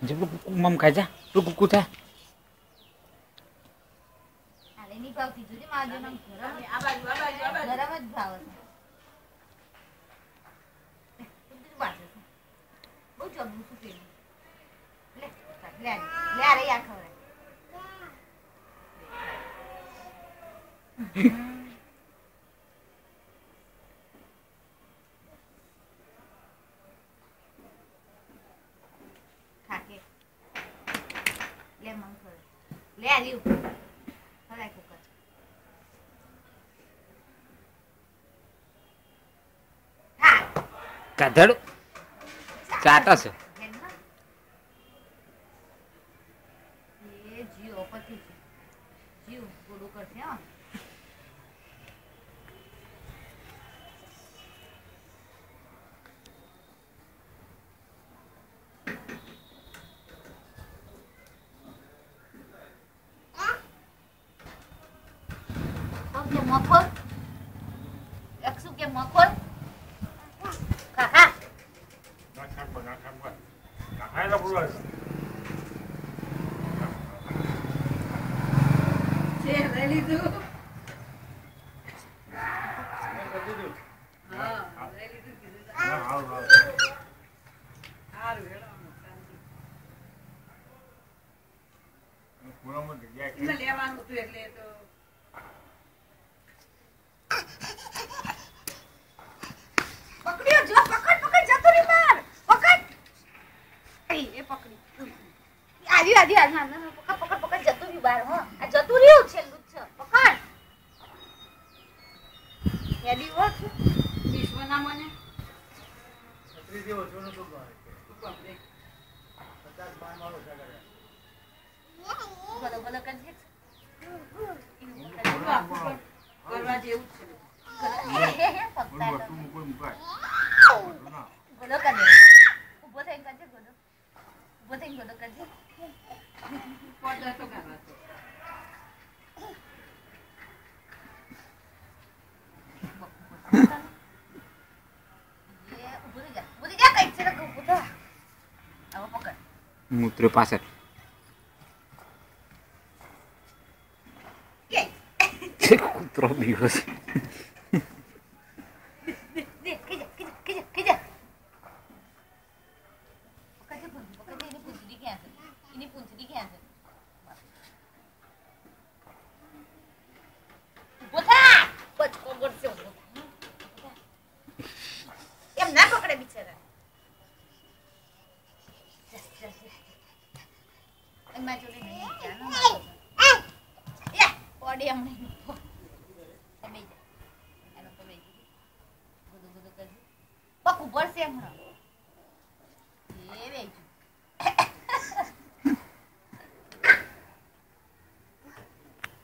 જે મમ ખાઈ જા તું કુકુ થા આલે ની પાવતી જોજે માજો નામ ગરમ આ બાજુ ગરમ જ ભાવ છે તું બાજુ બહુ જબરું છે પેલું લે લે અરે યાર ખવરે ખાકે લે મમ ખવરે લે આલ્યું ખવરાય કુકર હા કાધડ ચાટા છે એ જીઓ પતિ છે જીવ ગોડું કરશે હા ઓકે મખોલ એકસુ કે મખોલ કાકા ના ખાય તો પૂરો છે લઈ લીધું લેવાનું હતું એટલે તો પકડ્યો જો પકડ જતો રે માર પકડ એ પકડી આજી ના પકડ જતો રી બાર હો આ જતો રહ્યો છેલ્લું છે પકડ યાદી હોત વિશ્વના મને છત્રી જેવો જોનો તો બારે બાપરે 50 પાન વાળો છે કરે બોલો કરજે કરવા જેવું છે બોલ તું કોઈ મુકાય બોલો કરજે ઉભો થઈને કરજે બોલો કરજે પડદા તો કરવા તો ઉભો થઈ જા કઈ છે ને ઉભો થા હવે પકડ મૂત્ર પાસે કૂતરો બીવો છે એમ ના પકડે બિચારા એમાં જોડે નહીં પોડી હમણાં પક ઉપર છે હમણાં